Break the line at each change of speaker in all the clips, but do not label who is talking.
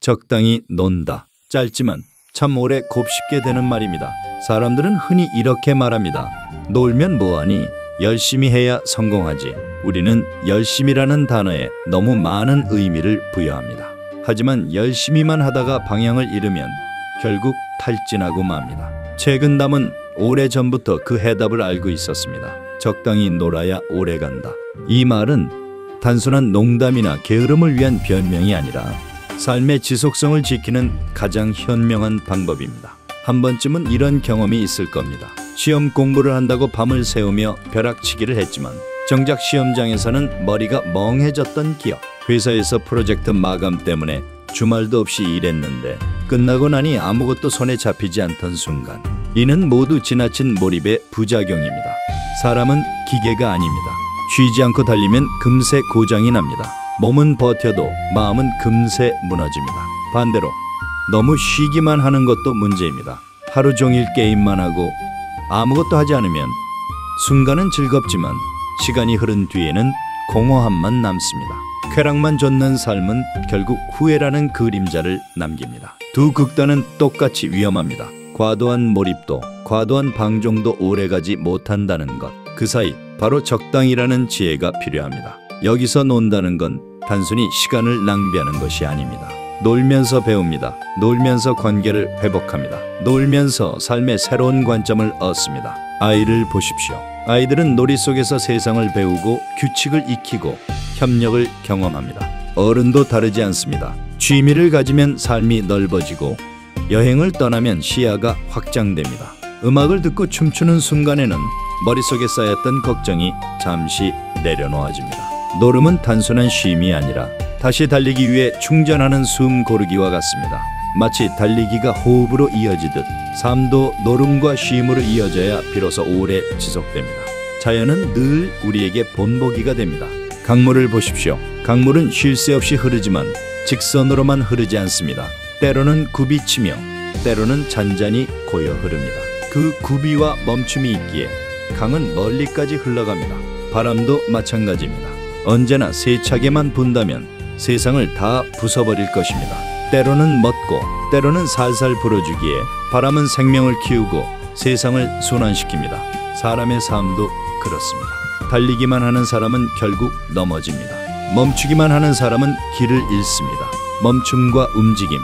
적당히 논다. 짧지만 참 오래 곱씹게 되는 말입니다. 사람들은 흔히 이렇게 말합니다. 놀면 뭐하니? 열심히 해야 성공하지. 우리는 열심이라는 단어에 너무 많은 의미를 부여합니다. 하지만 열심히만 하다가 방향을 잃으면 결국 탈진하고 맙니다. 최근 담은 오래전부터 그 해답을 알고 있었습니다. 적당히 놀아야 오래간다. 이 말은 단순한 농담이나 게으름을 위한 변명이 아니라 삶의 지속성을 지키는 가장 현명한 방법입니다. 한 번쯤은 이런 경험이 있을 겁니다. 시험 공부를 한다고 밤을 새우며 벼락치기를 했지만 정작 시험장에서는 머리가 멍해졌던 기억. 회사에서 프로젝트 마감 때문에 주말도 없이 일했는데 끝나고 나니 아무것도 손에 잡히지 않던 순간. 이는 모두 지나친 몰입의 부작용입니다. 사람은 기계가 아닙니다. 쉬지 않고 달리면 금세 고장이 납니다. 몸은 버텨도 마음은 금세 무너집니다. 반대로 너무 쉬기만 하는 것도 문제입니다. 하루 종일 게임만 하고 아무것도 하지 않으면 순간은 즐겁지만 시간이 흐른 뒤에는 공허함만 남습니다. 쾌락만 좇는 삶은 결국 후회라는 그림자를 남깁니다. 두 극단은 똑같이 위험합니다. 과도한 몰입도 과도한 방종도 오래가지 못한다는 것. 그 사이 바로 적당이라는 지혜가 필요합니다. 여기서 논다는 건 단순히 시간을 낭비하는 것이 아닙니다. 놀면서 배웁니다. 놀면서 관계를 회복합니다. 놀면서 삶의 새로운 관점을 얻습니다. 아이를 보십시오. 아이들은 놀이 속에서 세상을 배우고 규칙을 익히고 협력을 경험합니다. 어른도 다르지 않습니다. 취미를 가지면 삶이 넓어지고 여행을 떠나면 시야가 확장됩니다. 음악을 듣고 춤추는 순간에는 머릿속에 쌓였던 걱정이 잠시 내려놓아집니다. 노름은 단순한 쉼이 아니라 다시 달리기 위해 충전하는 숨 고르기와 같습니다. 마치 달리기가 호흡으로 이어지듯 삶도 노름과 쉼으로 이어져야 비로소 오래 지속됩니다. 자연은 늘 우리에게 본보기가 됩니다. 강물을 보십시오. 강물은 쉴 새 없이 흐르지만 직선으로만 흐르지 않습니다. 때로는 굽이치며 때로는 잔잔히 고여 흐릅니다. 그 굽이와 멈춤이 있기에 강은 멀리까지 흘러갑니다. 바람도 마찬가지입니다. 언제나 세차게만 분다면 세상을 다 부숴버릴 것입니다. 때로는 멎고 때로는 살살 불어주기에 바람은 생명을 키우고 세상을 순환시킵니다. 사람의 삶도 그렇습니다. 달리기만 하는 사람은 결국 넘어집니다. 멈추기만 하는 사람은 길을 잃습니다. 멈춤과 움직임,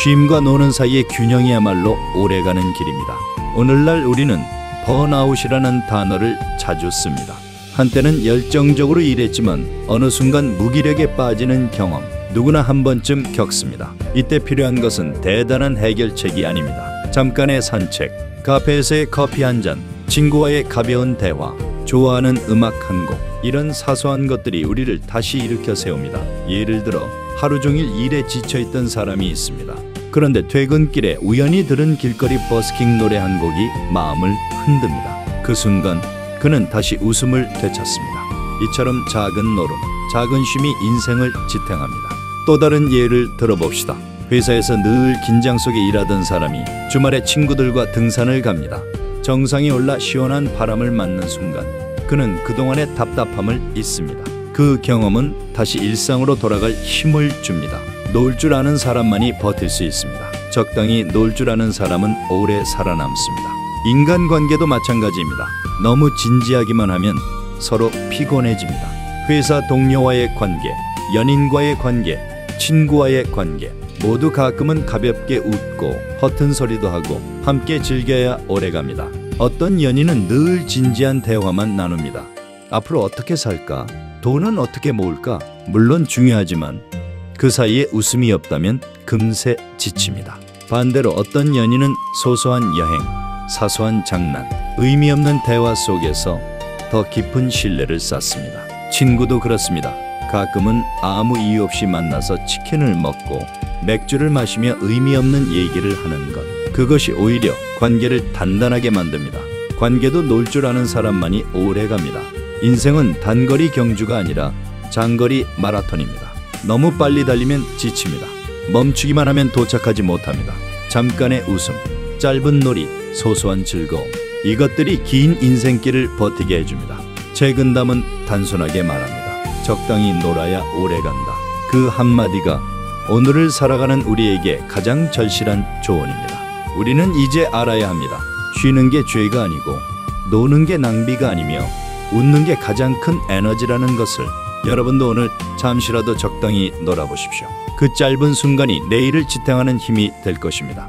쉼과 노는 사이의 균형이야말로 오래가는 길입니다. 오늘날 우리는 번아웃이라는 단어를 자주 씁니다. 한때는 열정적으로 일했지만 어느 순간 무기력에 빠지는 경험, 누구나 한 번쯤 겪습니다. 이때 필요한 것은 대단한 해결책이 아닙니다. 잠깐의 산책, 카페에서의 커피 한 잔, 친구와의 가벼운 대화, 좋아하는 음악 한 곡, 이런 사소한 것들이 우리를 다시 일으켜 세웁니다. 예를 들어 하루 종일 일에 지쳐있던 사람이 있습니다. 그런데 퇴근길에 우연히 들은 길거리 버스킹 노래 한 곡이 마음을 흔듭니다. 그 순간 그는 다시 웃음을 되찾습니다. 이처럼 작은 노름, 작은 쉼이 인생을 지탱합니다. 또 다른 예를 들어봅시다. 회사에서 늘 긴장 속에 일하던 사람이 주말에 친구들과 등산을 갑니다. 정상에 올라 시원한 바람을 맞는 순간 그는 그동안의 답답함을 잊습니다. 그 경험은 다시 일상으로 돌아갈 힘을 줍니다. 놀 줄 아는 사람만이 버틸 수 있습니다. 적당히 놀 줄 아는 사람은 오래 살아남습니다. 인간관계도 마찬가지입니다. 너무 진지하기만 하면 서로 피곤해집니다. 회사 동료와의 관계, 연인과의 관계, 친구와의 관계, 모두 가끔은 가볍게 웃고 허튼 소리도 하고 함께 즐겨야 오래갑니다. 어떤 연인은 늘 진지한 대화만 나눕니다. 앞으로 어떻게 살까? 돈은 어떻게 모을까? 물론 중요하지만 그 사이에 웃음이 없다면 금세 지칩니다. 반대로 어떤 연인은 소소한 여행, 사소한 장난, 의미 없는 대화 속에서 더 깊은 신뢰를 쌓습니다. 친구도 그렇습니다. 가끔은 아무 이유 없이 만나서 치킨을 먹고 맥주를 마시며 의미 없는 얘기를 하는 것, 그것이 오히려 관계를 단단하게 만듭니다. 관계도 놀 줄 아는 사람만이 오래갑니다. 인생은 단거리 경주가 아니라 장거리 마라톤입니다. 너무 빨리 달리면 지칩니다. 멈추기만 하면 도착하지 못합니다. 잠깐의 웃음, 짧은 놀이, 소소한 즐거움, 이것들이 긴 인생길을 버티게 해줍니다. 최근담은 단순하게 말합니다. 적당히 놀아야 오래간다. 그 한마디가 오늘을 살아가는 우리에게 가장 절실한 조언입니다. 우리는 이제 알아야 합니다. 쉬는 게 죄가 아니고 노는 게 낭비가 아니며 웃는 게 가장 큰 에너지라는 것을. 여러분도 오늘 잠시라도 적당히 놀아보십시오. 그 짧은 순간이 내일을 지탱하는 힘이 될 것입니다.